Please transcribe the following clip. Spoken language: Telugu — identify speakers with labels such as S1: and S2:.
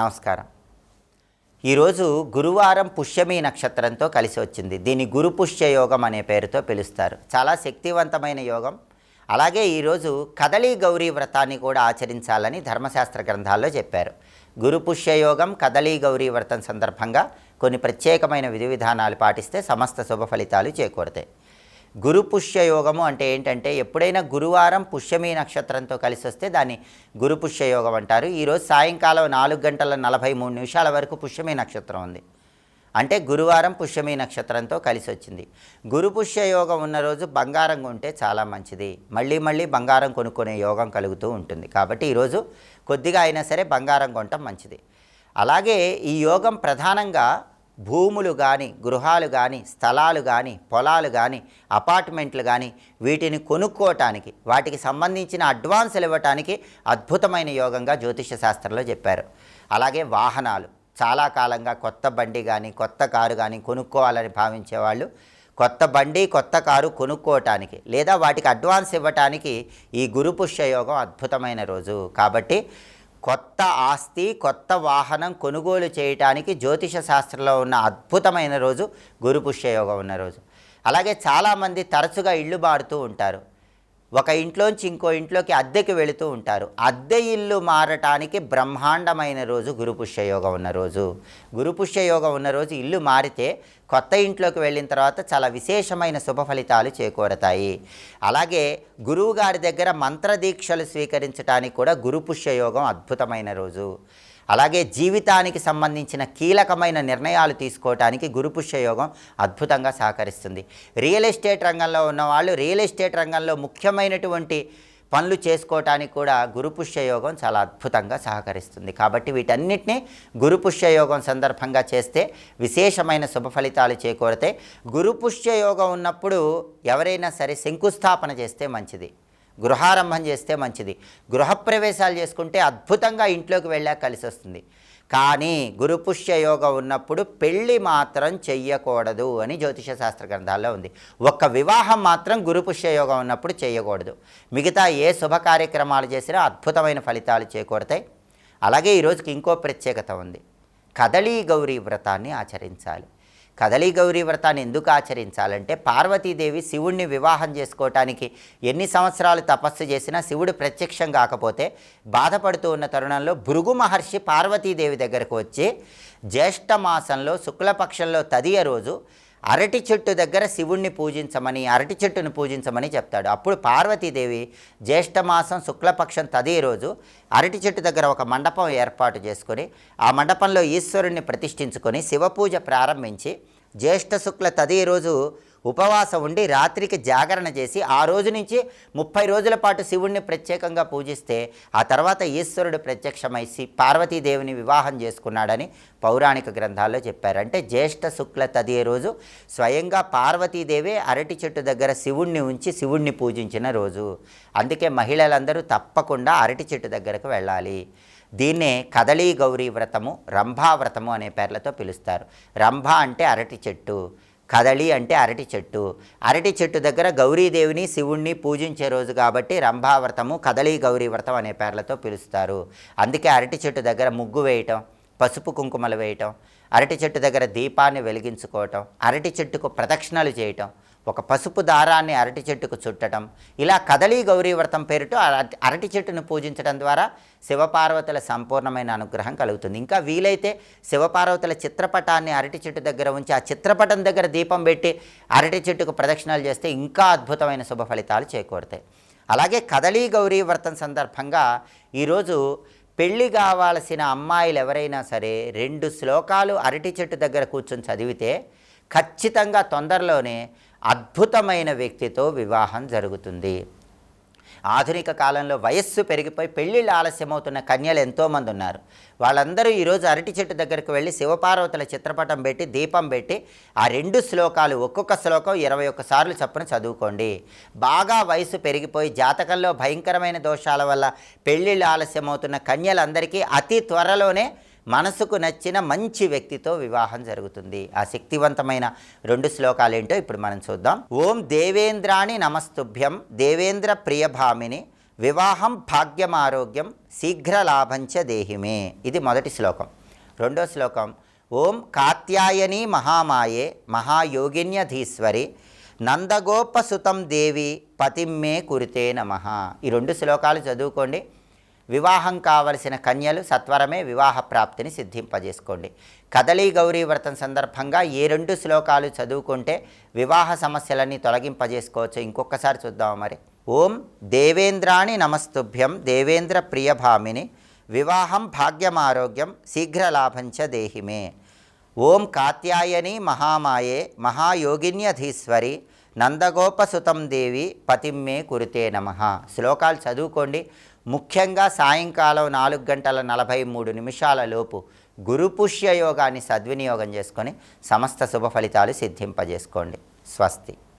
S1: నమస్కారం. ఈరోజు గురువారం పుష్యమి నక్షత్రంతో కలిసి వచ్చింది. దీన్ని గురు పుష్య యోగం అనే పేరుతో పిలుస్తారు. చాలా శక్తివంతమైన యోగం. అలాగే ఈరోజు కదలీ గౌరీ వ్రతాన్ని కూడా ఆచరించాలని ధర్మశాస్త్ర గ్రంథాల్లో చెప్పారు. గురు పుష్య యోగం, కదలీ గౌరీ వ్రతం సందర్భంగా కొన్ని ప్రత్యేకమైన విధి విధానాలు పాటిస్తే సమస్త శుభ ఫలితాలు చేకూరుతాయి. గురు పుష్య యోగము అంటే ఏంటంటే, ఎప్పుడైనా గురువారం పుష్యమి నక్షత్రంతో కలిసి వస్తే దాన్ని గురు పుష్య యోగం అంటారు. ఈరోజు సాయంకాలం 4:43 వరకు పుష్యమి నక్షత్రం ఉంది. అంటే గురువారం పుష్యమి నక్షత్రంతో కలిసి వచ్చింది. గురు పుష్య యోగం ఉన్న రోజు బంగారం కొంటే చాలా మంచిది. మళ్ళీ బంగారం కొనుక్కునే యోగం కలుగుతూ ఉంటుంది. కాబట్టి ఈరోజు కొద్దిగా అయినా సరే బంగారం కొనటం మంచిది. అలాగే ఈ యోగం ప్రధానంగా భూములు కానీ, గృహాలు కానీ, స్థలాలు కానీ, పొలాలు కానీ, అపార్ట్మెంట్లు కానీ వీటిని కొనుక్కోవటానికి, వాటికి సంబంధించిన అడ్వాన్సులు ఇవ్వటానికి అద్భుతమైన యోగంగా జ్యోతిష శాస్త్రంలో చెప్పారు. అలాగే వాహనాలు, చాలా కాలంగా కొత్త బండి కానీ, కొత్త కారు కానీ కొనుక్కోవాలని భావించేవాళ్ళు కొత్త బండి, కొత్త కారు కొనుక్కోవటానికి లేదా వాటికి అడ్వాన్స్ ఇవ్వటానికి ఈ గురు పుష్య యోగం అద్భుతమైన రోజు. కాబట్టి కొత్త ఆస్తి, కొత్త వాహనం కొనుగోలు చేయటానికి జ్యోతిష శాస్త్రంలో ఉన్న అద్భుతమైన రోజు గురు పుష్య యోగం ఉన్న రోజు. అలాగే చాలామంది తరచుగా ఇళ్ళు మారుతూ ఉంటారు. ఒక ఇంట్లోంచి ఇంకో ఇంట్లోకి అద్దెకి వెళుతూ ఉంటారు. అద్దె ఇల్లు మారటానికి బ్రహ్మాండమైన రోజు గురు పుష్య యోగం ఉన్న రోజు. గురు పుష్య యోగం ఉన్న రోజు ఇల్లు మారితే కొత్త ఇంట్లోకి వెళ్ళిన తర్వాత చాలా విశేషమైన శుభ ఫలితాలు చేకూరతాయి. అలాగే గురువు గారి దగ్గర మంత్రదీక్షలు స్వీకరించడానికి కూడా గురు పుష్య యోగం అద్భుతమైన రోజు. అలాగే జీవితానికి సంబంధించిన కీలకమైన నిర్ణయాలు తీసుకోవటానికి గురు పుష్య యోగం అద్భుతంగా సహకరిస్తుంది. రియల్ ఎస్టేట్ రంగంలో ఉన్నవాళ్ళు రియల్ ఎస్టేట్ రంగంలో ముఖ్యమైనటువంటి పనులు చేసుకోవటానికి కూడా గురు పుష్య యోగం చాలా అద్భుతంగా సహకరిస్తుంది. కాబట్టి వీటన్నిటినీ గురు పుష్య యోగం సందర్భంగా చేస్తే విశేషమైన శుభ ఫలితాలు చేకూరతాయి. గురు పుష్య యోగం ఉన్నప్పుడు ఎవరైనా సరే శంకుస్థాపన చేస్తే మంచిది, గృహారంభం చేస్తే మంచిది, గృహప్రవేశాలు చేసుకుంటే అద్భుతంగా ఇంట్లోకి వెళ్ళాక కలిసి వస్తుంది. కానీ గురు పుష్య యోగం ఉన్నప్పుడు పెళ్ళి మాత్రం చెయ్యకూడదు అని జ్యోతిష శాస్త్ర గ్రంథాల్లో ఉంది. ఒక్క వివాహం మాత్రం గురు పుష్య యోగం ఉన్నప్పుడు చేయకూడదు. మిగతా ఏ శుభ కార్యక్రమాలు చేసినా అద్భుతమైన ఫలితాలు చేకూరతాయి. అలాగే ఈరోజుకి ఇంకో ప్రత్యేకత ఉంది. కదలీ గౌరీ వ్రతాన్ని ఆచరించాలి. కదలీ గౌరీ వ్రతాన్ని ఎందుకు ఆచరించాలంటే, పార్వతీదేవి శివుణ్ణి వివాహం చేసుకోవటానికి ఎన్ని సంవత్సరాలు తపస్సు చేసినా శివుడు ప్రత్యక్షం కాకపోతే బాధపడుతూ ఉన్న తరుణంలో భృగు మహర్షి పార్వతీదేవి దగ్గరకు వచ్చి జ్యేష్ఠ మాసంలో శుక్లపక్షంలో తదియ రోజు అరటి చెట్టు దగ్గర శివుణ్ణి పూజించమని, అరటి చెట్టును పూజించమని చెప్తాడు. అప్పుడు పార్వతీదేవి జ్యేష్ఠమాసం శుక్లపక్షం తదియ రోజు అరటి చెట్టు దగ్గర ఒక మండపం ఏర్పాటు చేసుకొని ఆ మండపంలో ఈశ్వరుణ్ణి ప్రతిష్ఠించుకొని శివపూజ ప్రారంభించి జ్యేష్ఠ శుక్ల తదియ రోజు ఉపవాసం ఉండి రాత్రికి జాగరణ చేసి ఆ రోజు నుంచి 30 రోజుల పాటు శివుణ్ణి ప్రత్యేకంగా పూజిస్తే ఆ తర్వాత ఈశ్వరుడు ప్రత్యక్షమై పార్వతీదేవిని వివాహం చేసుకున్నాడని పౌరాణిక గ్రంథాల్లో చెప్పారు. అంటే జ్యేష్ఠ శుక్ల తదియ రోజు స్వయంగా పార్వతీదేవి అరటి చెట్టు దగ్గర శివుణ్ణి ఉంచి శివుణ్ణి పూజించిన రోజు. అందుకే మహిళలందరూ తప్పకుండా అరటి చెట్టు దగ్గరకు వెళ్ళాలి. దీన్నే కదలీ గౌరీ వ్రతము, రంభా వ్రతము అనే పేర్లతో పిలుస్తారు. రంభ అంటే అరటి చెట్టు, కదలి అంటే అరటి చెట్టు. అరటి చెట్టు దగ్గర గౌరీదేవిని శివుణ్ణి పూజించే రోజు కాబట్టి రంభావ్రతము, కదలీ గౌరీ వ్రతం అనే పేర్లతో పిలుస్తారు. అందుకే అరటి చెట్టు దగ్గర ముగ్గు వేయటం, పసుపు కుంకుమలు వేయటం, అరటి చెట్టు దగ్గర దీపాన్ని వెలిగించుకోవటం, అరటి చెట్టుకు ప్రదక్షిణలు చేయటం, ఒక పసుపు దారాన్ని అరటి చెట్టుకు చుట్టడం, ఇలా కదలీ గౌరీ వ్రతం పేరుతో అరటి చెట్టును పూజించడం ద్వారా శివపార్వతుల సంపూర్ణమైన అనుగ్రహం కలుగుతుంది. ఇంకా వీలైతే శివపార్వతుల చిత్రపటాన్ని అరటి చెట్టు దగ్గర ఉంచి ఆ చిత్రపటం దగ్గర దీపం పెట్టి అరటి చెట్టుకు ప్రదక్షిణాలు చేస్తే ఇంకా అద్భుతమైన శుభ ఫలితాలు చేకూరుతాయి. అలాగే కదలీ గౌరీ వ్రతం సందర్భంగా ఈరోజు పెళ్ళి కావాల్సిన అమ్మాయిలు ఎవరైనా సరే 2 శ్లోకాలు అరటి చెట్టు దగ్గర కూర్చొని చదివితే ఖచ్చితంగా తొందరలోనే అద్భుతమైన వ్యక్తితో వివాహం జరుగుతుంది. ఆధునిక కాలంలో వయస్సు పెరిగిపోయి పెళ్ళిళ్ళు ఆలస్యమవుతున్న కన్యలు ఎంతోమంది ఉన్నారు. వాళ్ళందరూ ఈరోజు అరటి చెట్టు దగ్గరికి వెళ్ళి శివపార్వతుల చిత్రపటం పెట్టి దీపం పెట్టి ఆ 2 శ్లోకాలు ఒక్కొక్క శ్లోకం 21 సార్లు చొప్పున చదువుకోండి. బాగా వయసు పెరిగిపోయి జాతకంలో భయంకరమైన దోషాల వల్ల పెళ్ళిళ్ళు ఆలస్యమవుతున్న కన్యలందరికీ అతి త్వరలోనే మనసుకు నచ్చిన మంచి వ్యక్తితో వివాహం జరుగుతుంది. ఆ శక్తివంతమైన 2 శ్లోకాలు ఏంటో ఇప్పుడు మనం చూద్దాం. ఓం దేవేంద్రాణి నమస్తుభ్యం దేవేంద్ర ప్రియభామిని వివాహం భాగ్యం ఆరోగ్యం శీఘ్ర లాభంచ దేహిమే. ఇది మొదటి శ్లోకం. రెండో శ్లోకం ఓం కాత్యాయని మహామాయే మహాయోగిన్యధీశ్వరి నందగోపసుతం దేవి పతిమ్మే కురితే నమః. ఈ రెండు శ్లోకాలు చదువుకోండి. వివాహం కావలసిన కన్యలు సత్వరమే వివాహ ప్రాప్తిని సిద్ధింపజేసుకోండి. కదలీ గౌరీ వ్రతం సందర్భంగా ఏ రెండు శ్లోకాలు చదువుకుంటే వివాహ సమస్యలన్నీ తొలగింపజేసుకోవచ్చు. ఇంకొకసారి చూద్దాం మరి. ఓం దేవేంద్రాణి నమస్తుభ్యం దేవేంద్ర ప్రియభామిని వివాహం భాగ్యమారోగ్యం శీఘ్రలాభంచ దేహిమే. ఓం కాత్యాయని మహామాయే మహాయోగిన్యధీశ్వరి నందగోపసుతం దేవి పతిమ్మే కురితే నమః. శ్లోకాలు చదువుకోండి. ముఖ్యంగా సాయంకాలం 4:43 లోపు గురుపుష్య యోగాన్ని సద్వినియోగం చేసుకొని సమస్త శుభ ఫలితాలు సిద్ధింపజేసుకోండి. స్వస్తి.